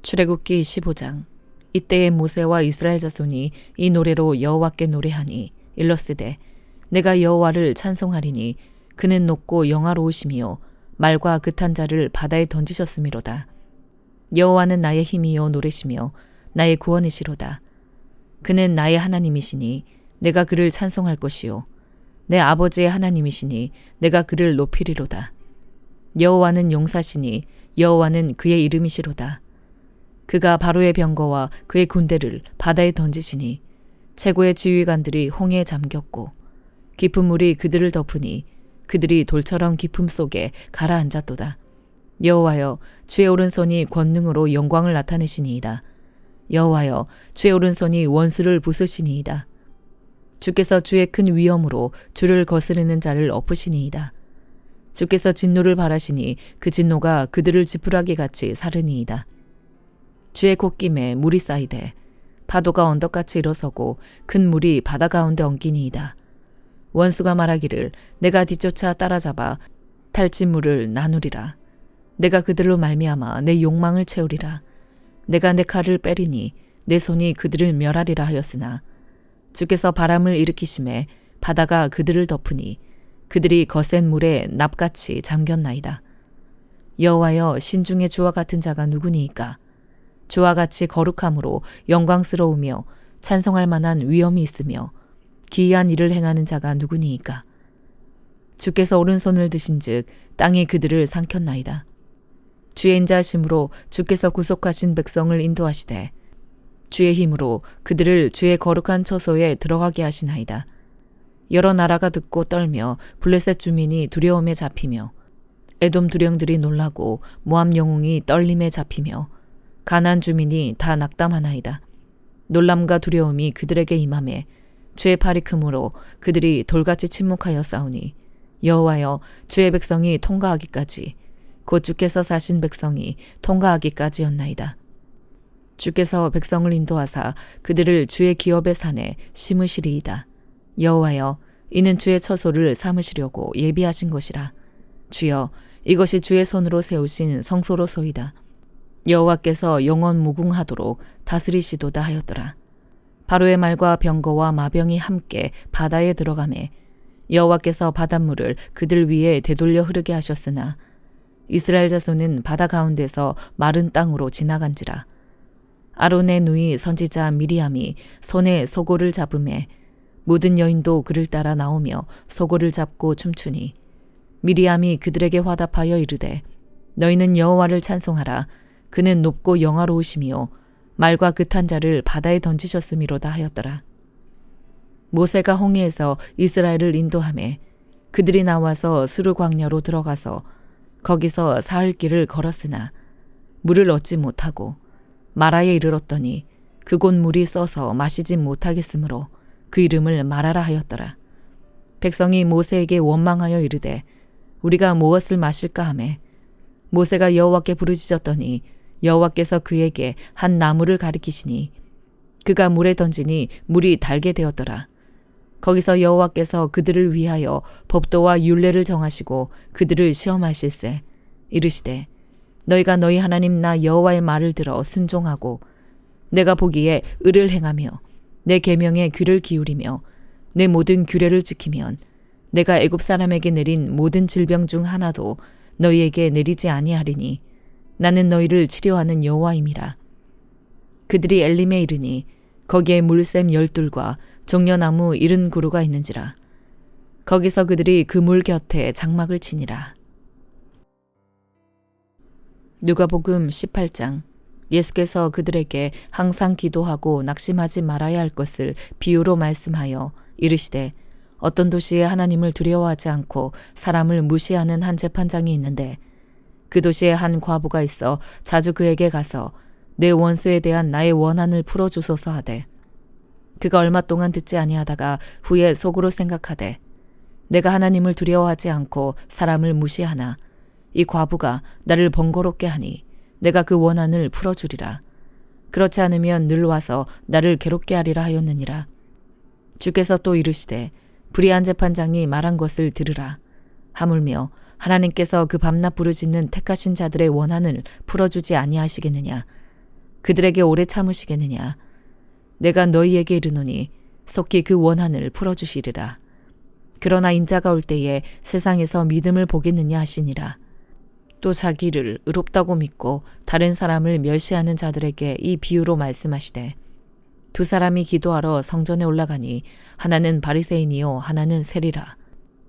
출애굽기 15장. 이때에 모세와 이스라엘 자손이 이 노래로 여호와께 노래하니 일러스되 내가 여호와를 찬송하리니 그는 높고 영화로우시며 말과 그탄 자를 바다에 던지셨음이로다. 여호와는 나의 힘이요 노래시며 나의 구원이시로다. 그는 나의 하나님이시니 내가 그를 찬송할 것이요 내 아버지의 하나님이시니 내가 그를 높이리로다. 여호와는 용사시니 여호와는 그의 이름이시로다. 그가 바로의 병거와 그의 군대를 바다에 던지시니 최고의 지휘관들이 홍해에 잠겼고 깊은 물이 그들을 덮으니 그들이 돌처럼 깊음 속에 가라앉았도다. 여호와여 주의 오른손이 권능으로 영광을 나타내시니이다. 여호와여 주의 오른손이 원수를 부수시니이다. 주께서 주의 큰 위엄으로 주를 거스르는 자를 엎으시니이다. 주께서 진노를 발하시니 그 진노가 그들을 지푸라기 같이 사르니이다. 주의 콧김에 물이 쌓이되 파도가 언덕같이 일어서고 큰 물이 바다 가운데 엉키니이다. 원수가 말하기를 내가 뒤쫓아 따라잡아 탈진 물을 나누리라. 내가 그들로 말미암아 내 욕망을 채우리라. 내가 내 칼을 빼리니 내 손이 그들을 멸하리라 하였으나 주께서 바람을 일으키심에 바다가 그들을 덮으니 그들이 거센 물에 납같이 잠겼나이다. 여호와여 신중의 주와 같은 자가 누구니이까? 주와 같이 거룩함으로 영광스러우며 찬송할 만한 위엄이 있으며 기이한 일을 행하는 자가 누구니이까? 주께서 오른손을 드신즉 땅이 그들을 삼켰나이다. 주의 인자하심으로 주께서 구속하신 백성을 인도하시되 주의 힘으로 그들을 주의 거룩한 처소에 들어가게 하시나이다. 여러 나라가 듣고 떨며 블레셋 주민이 두려움에 잡히며 에돔 두령들이 놀라고 모압 영웅이 떨림에 잡히며 가나안 주민이 다 낙담하나이다. 놀람과 두려움이 그들에게 임하매 주의 팔이 크므로 그들이 돌같이 침묵하여 싸우니 여호와여 주의 백성이 통과하기까지 곧 주께서 사신 백성이 통과하기까지였나이다. 주께서 백성을 인도하사 그들을 주의 기업의 산에 심으시리이다. 여호와여 이는 주의 처소를 삼으시려고 예비하신 것이라. 주여 이것이 주의 손으로 세우신 성소로소이다. 여호와께서 영원 무궁하도록 다스리시도다 하였더라. 바로의 말과 병거와 마병이 함께 바다에 들어가매 여호와께서 바닷물을 그들 위에 되돌려 흐르게 하셨으나 이스라엘 자손은 바다 가운데서 마른 땅으로 지나간지라. 아론의 누이 선지자 미리암이 손에 소고를 잡음에 모든 여인도 그를 따라 나오며 소고를 잡고 춤추니 미리암이 그들에게 화답하여 이르되 너희는 여호와를 찬송하라. 그는 높고 영화로우시며 말과 그탄 자를 바다에 던지셨음이로다 하였더라. 모세가 홍해에서 이스라엘을 인도하매 그들이 나와서 스루 광야로 들어가서 거기서 사흘 길을 걸었으나 물을 얻지 못하고 마라에 이르렀더니 그곳 물이 써서 마시지 못하겠으므로 그 이름을 마라라 하였더라. 백성이 모세에게 원망하여 이르되 우리가 무엇을 마실까 하매 모세가 여호와께 부르짖었더니 여호와께서 그에게 한 나무를 가리키시니 그가 물에 던지니 물이 달게 되었더라. 거기서 여호와께서 그들을 위하여 법도와 율례를 정하시고 그들을 시험하실세 이르시되 너희가 너희 하나님 나 여호와의 말을 들어 순종하고 내가 보기에 의를 행하며 내 계명에 귀를 기울이며 내 모든 규례를 지키면 내가 애굽 사람에게 내린 모든 질병 중 하나도 너희에게 내리지 아니하리니 나는 너희를 치료하는 여호와임이라. 그들이 엘림에 이르니 거기에 물샘 12과 종려나무 70그루가 있는지라. 거기서 그들이 그 물 곁에 장막을 치니라. 누가복음 18장. 예수께서 그들에게 항상 기도하고 낙심하지 말아야 할 것을 비유로 말씀하여 이르시되 어떤 도시에 하나님을 두려워하지 않고 사람을 무시하는 한 재판장이 있는데 그 도시에 한 과부가 있어 자주 그에게 가서 내 원수에 대한 나의 원한을 풀어주소서 하되 그가 얼마 동안 듣지 아니하다가 후에 속으로 생각하되 내가 하나님을 두려워하지 않고 사람을 무시하나 이 과부가 나를 번거롭게 하니 내가 그 원한을 풀어주리라. 그렇지 않으면 늘 와서 나를 괴롭게 하리라 하였느니라. 주께서 또 이르시되 불의한 재판장이 말한 것을 들으라. 하물며 하나님께서 그 밤낮 부르짖는 택하신 자들의 원한을 풀어주지 아니하시겠느냐. 그들에게 오래 참으시겠느냐. 내가 너희에게 이르노니 속히 그 원한을 풀어주시리라. 그러나 인자가 올 때에 세상에서 믿음을 보겠느냐 하시니라. 또 자기를 의롭다고 믿고 다른 사람을 멸시하는 자들에게 이 비유로 말씀하시되 두 사람이 기도하러 성전에 올라가니 하나는 바리새인이요 하나는 세리라.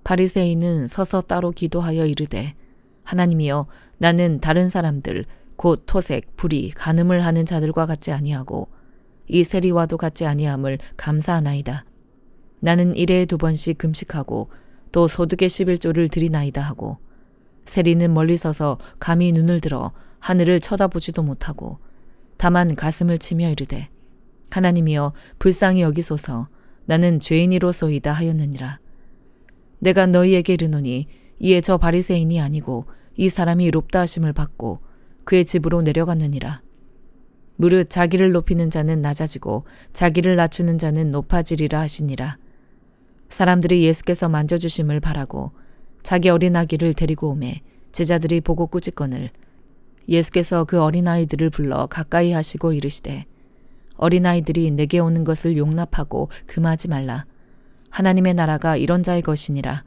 바리새인은 서서 따로 기도하여 이르되 하나님이여 나는 다른 사람들 곧 토색, 불의, 간음을 하는 자들과 같지 아니하고 이 세리와도 같지 아니함을 감사하나이다. 나는 일에 2번씩 금식하고 또 소득의 11조를 드리나이다 하고 세리는 멀리 서서 감히 눈을 들어 하늘을 쳐다보지도 못하고 다만 가슴을 치며 이르되 하나님이여 불쌍히 여기소서 나는 죄인이로소이다 하였느니라. 내가 너희에게 이르노니 이에 저 바리새인이 아니고 이 사람이 의롭다 하심을 받고 그의 집으로 내려갔느니라. 무릇 자기를 높이는 자는 낮아지고 자기를 낮추는 자는 높아지리라 하시니라. 사람들이 예수께서 만져주심을 바라고 자기 어린아기를 데리고 오매 제자들이 보고 꾸짖거늘 예수께서 그 어린아이들을 불러 가까이 하시고 이르시되 어린아이들이 내게 오는 것을 용납하고 금하지 말라. 하나님의 나라가 이런 자의 것이니라.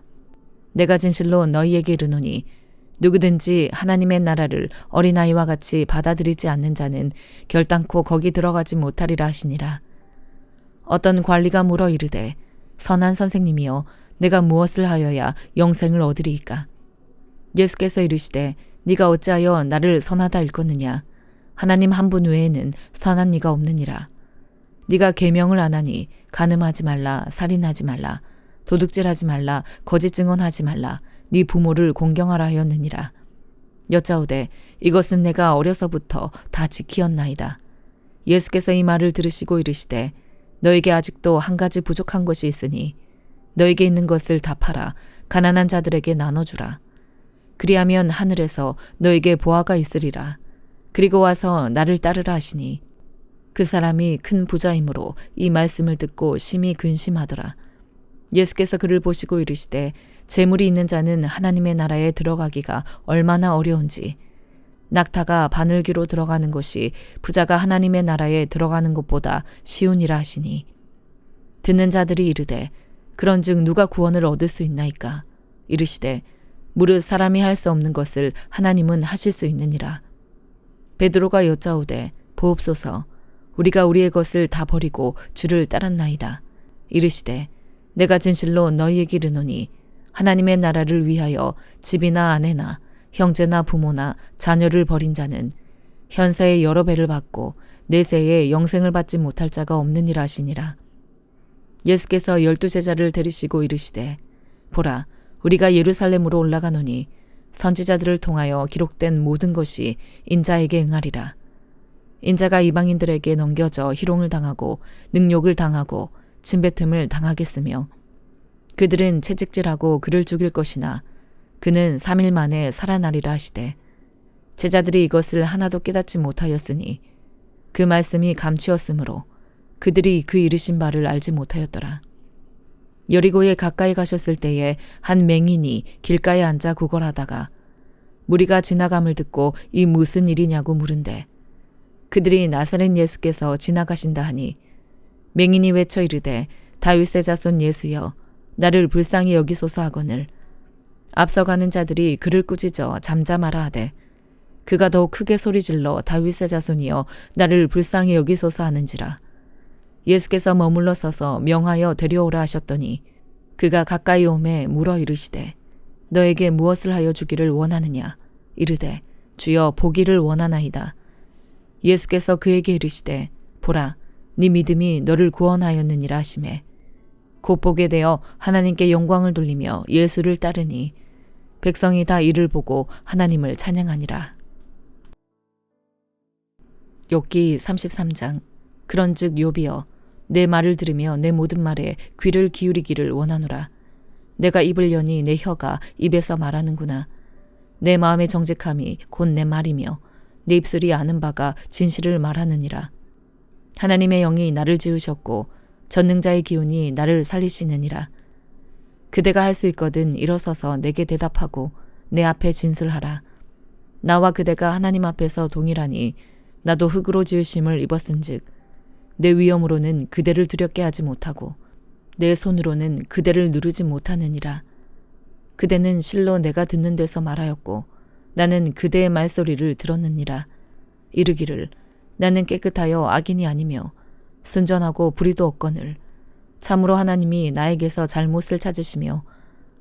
내가 진실로 너희에게 이르노니 누구든지 하나님의 나라를 어린아이와 같이 받아들이지 않는 자는 결단코 거기 들어가지 못하리라 하시니라. 어떤 관리가 물어 이르되 선한 선생님이여 내가 무엇을 하여야 영생을 얻으리이까? 예수께서 이르시되 네가 어찌하여 나를 선하다 일컫느냐? 하나님 한 분 외에는 선한 이가 없느니라. 네가 계명을 안 하니 간음하지 말라, 살인하지 말라, 도둑질하지 말라, 거짓 증언하지 말라, 네 부모를 공경하라 하였느니라. 여짜오되 이것은 내가 어려서부터 다 지키었나이다. 예수께서 이 말을 들으시고 이르시되 너에게 아직도 한 가지 부족한 것이 있으니 너에게 있는 것을 다 팔아 가난한 자들에게 나눠주라. 그리하면 하늘에서 너에게 보화가 있으리라. 그리고 와서 나를 따르라 하시니 그 사람이 큰 부자이므로 이 말씀을 듣고 심히 근심하더라. 예수께서 그를 보시고 이르시되 재물이 있는 자는 하나님의 나라에 들어가기가 얼마나 어려운지 낙타가 바늘귀로 들어가는 것이 부자가 하나님의 나라에 들어가는 것보다 쉬우니라 하시니 듣는 자들이 이르되 그런즉 누가 구원을 얻을 수 있나이까? 이르시되 무릇 사람이 할 수 없는 것을 하나님은 하실 수 있느니라. 베드로가 여짜오되 보옵소서 우리가 우리의 것을 다 버리고 주를 따랐나이다. 이르시되 내가 진실로 너희에게 이르노니 하나님의 나라를 위하여 집이나 아내나 형제나 부모나 자녀를 버린 자는 현세의 여러 배를 받고 내세에 영생을 받지 못할 자가 없느니라 하시니라. 예수께서 12제자를 데리시고 이르시되 보라 우리가 예루살렘으로 올라가노니 선지자들을 통하여 기록된 모든 것이 인자에게 응하리라. 인자가 이방인들에게 넘겨져 희롱을 당하고 능욕을 당하고 침뱉음을 당하겠으며 그들은 채찍질하고 그를 죽일 것이나 그는 3일 만에 살아나리라 하시되 제자들이 이것을 하나도 깨닫지 못하였으니 그 말씀이 감추었으므로 그들이 그 이르신 바를 알지 못하였더라. 여리고에 가까이 가셨을 때에 한 맹인이 길가에 앉아 구걸하다가 무리가 지나감을 듣고 이 무슨 일이냐고 물은데 그들이 나사렛 예수께서 지나가신다 하니 맹인이 외쳐 이르되 다윗의 자손 예수여 나를 불쌍히 여기소서 하거늘 앞서가는 자들이 그를 꾸짖어 잠잠하라 하되 그가 더욱 크게 소리질러 다윗의 자손이여 나를 불쌍히 여기소서 하는지라. 예수께서 머물러 서서 명하여 데려오라 하셨더니 그가 가까이 오매 물어 이르시되 너에게 무엇을 하여 주기를 원하느냐? 이르되 주여 보기를 원하나이다. 예수께서 그에게 이르시되 보라 네 믿음이 너를 구원하였느니라 하시매 곧 보게 되어 하나님께 영광을 돌리며 예수를 따르니 백성이 다 이를 보고 하나님을 찬양하니라. 욥기 33장. 그런즉 욥이여 내 말을 들으며 내 모든 말에 귀를 기울이기를 원하노라. 내가 입을 여니 내 혀가 입에서 말하는구나. 내 마음의 정직함이 곧 내 말이며 내 입술이 아는 바가 진실을 말하느니라. 하나님의 영이 나를 지으셨고 전능자의 기운이 나를 살리시느니라. 그대가 할 수 있거든 일어서서 내게 대답하고 내 앞에 진술하라. 나와 그대가 하나님 앞에서 동일하니 나도 흙으로 지으심을 입었은즉 내 위엄으로는 그대를 두렵게 하지 못하고 내 손으로는 그대를 누르지 못하느니라. 그대는 실로 내가 듣는 데서 말하였고 나는 그대의 말소리를 들었느니라. 이르기를 나는 깨끗하여 악인이 아니며 순전하고 불의도 없거늘 참으로 하나님이 나에게서 잘못을 찾으시며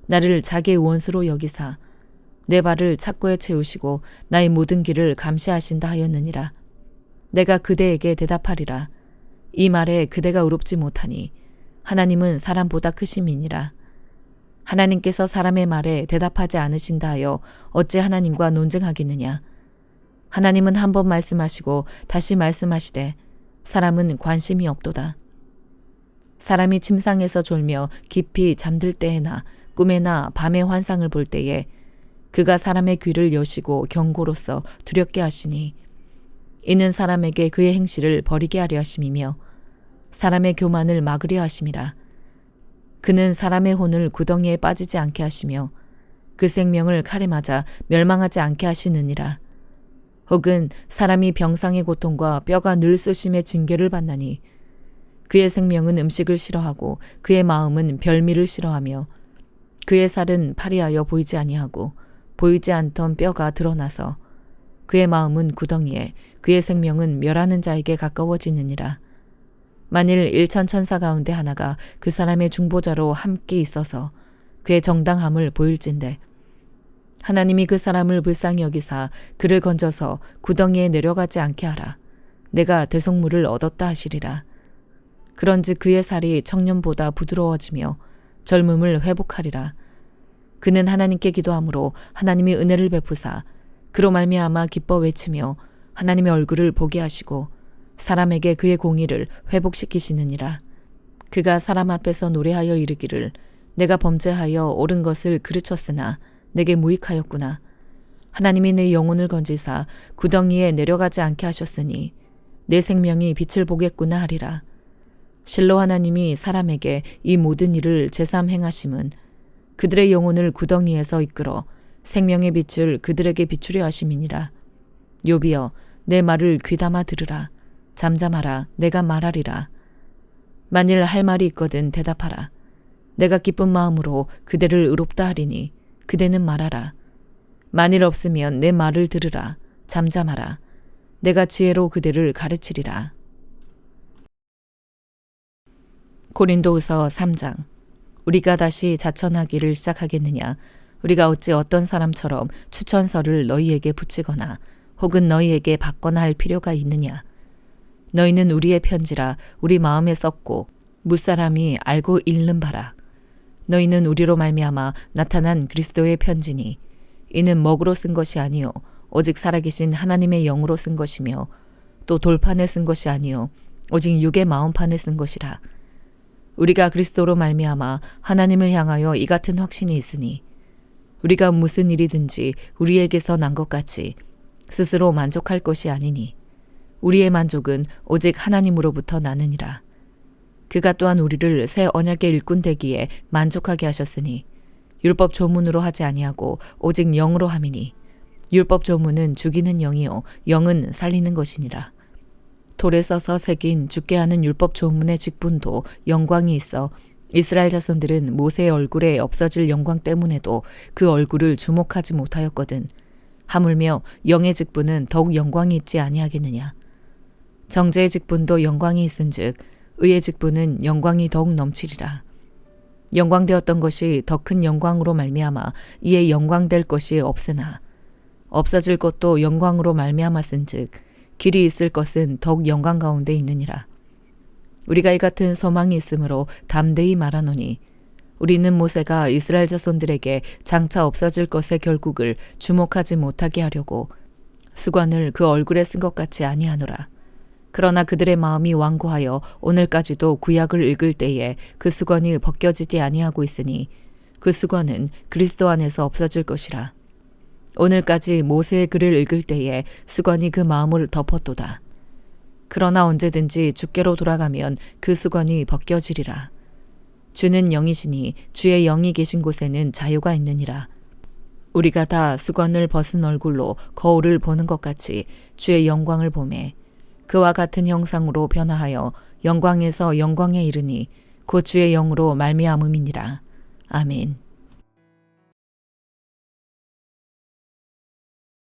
나를 자기의 원수로 여기사 내 발을 착고에 채우시고 나의 모든 길을 감시하신다 하였느니라. 내가 그대에게 대답하리라. 이 말에 그대가 의롭지 못하니 하나님은 사람보다 크심이니라. 하나님께서 사람의 말에 대답하지 않으신다 하여 어찌 하나님과 논쟁하겠느냐. 하나님은 한 번 말씀하시고 다시 말씀하시되 사람은 관심이 없도다. 사람이 침상에서 졸며 깊이 잠들 때에나 꿈에나 밤의 환상을 볼 때에 그가 사람의 귀를 여시고 경고로서 두렵게 하시니 이는 사람에게 그의 행실을 버리게 하려 하심이며 사람의 교만을 막으려 하심이라. 그는 사람의 혼을 구덩이에 빠지지 않게 하시며 그 생명을 칼에 맞아 멸망하지 않게 하시느니라. 혹은 사람이 병상의 고통과 뼈가 늘 쑤심의 징계를 받나니 그의 생명은 음식을 싫어하고 그의 마음은 별미를 싫어하며 그의 살은 파리하여 보이지 아니하고 보이지 않던 뼈가 드러나서 그의 마음은 구덩이에 그의 생명은 멸하는 자에게 가까워지느니라. 만일 1천 천사 가운데 하나가 그 사람의 중보자로 함께 있어서 그의 정당함을 보일진대 하나님이 그 사람을 불쌍히 여기사 그를 건져서 구덩이에 내려가지 않게 하라. 내가 대속물을 얻었다 하시리라. 그런즉 그의 살이 청년보다 부드러워지며 젊음을 회복하리라. 그는 하나님께 기도함으로 하나님이 은혜를 베푸사 그로 말미암아 기뻐 외치며 하나님의 얼굴을 보게 하시고 사람에게 그의 공의를 회복시키시느니라. 그가 사람 앞에서 노래하여 이르기를 내가 범죄하여 옳은 것을 그르쳤으나 내게 무익하였구나. 하나님이 내 영혼을 건지사 구덩이에 내려가지 않게 하셨으니 내 생명이 빛을 보겠구나 하리라. 실로 하나님이 사람에게 이 모든 일을 제삼 행하심은 그들의 영혼을 구덩이에서 이끌어 생명의 빛을 그들에게 비추려 하심이니라. 욥이여 내 말을 귀담아 들으라. 잠잠하라. 내가 말하리라. 만일 할 말이 있거든 대답하라. 내가 기쁜 마음으로 그대를 의롭다 하리니 그대는 말하라. 만일 없으면 내 말을 들으라. 잠잠하라. 내가 지혜로 그대를 가르치리라. 고린도후서 3장. 우리가 다시 자천하기를 시작하겠느냐? 우리가 어찌 어떤 사람처럼 추천서를 너희에게 붙이거나 혹은 너희에게 받거나 할 필요가 있느냐? 너희는 우리의 편지라 우리 마음에 썼고 무사람이 알고 읽는 바라. 너희는 우리로 말미암아 나타난 그리스도의 편지니 이는 먹으로 쓴 것이 아니요 오직 살아계신 하나님의 영으로 쓴 것이며 또 돌판에 쓴 것이 아니요 오직 육의 마음판에 쓴 것이라. 우리가 그리스도로 말미암아 하나님을 향하여 이 같은 확신이 있으니 우리가 무슨 일이든지 우리에게서 난 것 같이 스스로 만족할 것이 아니니 우리의 만족은 오직 하나님으로부터 나느니라. 그가 또한 우리를 새 언약의 일꾼 되기에 만족하게 하셨으니 율법 조문으로 하지 아니하고 오직 영으로 함이니 율법 조문은 죽이는 영이요 영은 살리는 것이니라. 돌에 써서 새긴 죽게 하는 율법 조문의 직분도 영광이 있어 이스라엘 자손들은 모세의 얼굴에 없어질 영광 때문에도 그 얼굴을 주목하지 못하였거든. 하물며 영의 직분은 더욱 영광이 있지 아니하겠느냐. 정죄의 직분도 영광이 있은즉 의의 직분은 영광이 더욱 넘치리라. 영광되었던 것이 더 큰 영광으로 말미암아 이에 영광될 것이 없으나 없어질 것도 영광으로 말미암았은즉 길이 있을 것은 더욱 영광 가운데 있느니라. 우리가 이 같은 소망이 있으므로 담대히 말하노니 우리는 모세가 이스라엘 자손들에게 장차 없어질 것의 결국을 주목하지 못하게 하려고 수건을 그 얼굴에 쓴 것 같이 아니하노라. 그러나 그들의 마음이 완고하여 오늘까지도 구약을 읽을 때에 그 수건이 벗겨지지 아니하고 있으니 그 수건은 그리스도 안에서 없어질 것이라. 오늘까지 모세의 글을 읽을 때에 수건이 그 마음을 덮었도다. 그러나 언제든지 주께로 돌아가면 그 수건이 벗겨지리라. 주는 영이시니 주의 영이 계신 곳에는 자유가 있느니라. 우리가 다 수건을 벗은 얼굴로 거울을 보는 것 같이 주의 영광을 보매 그와 같은 형상으로 변화하여 영광에서 영광에 이르니 곧 주의 영으로 말미암음이니라. 아멘.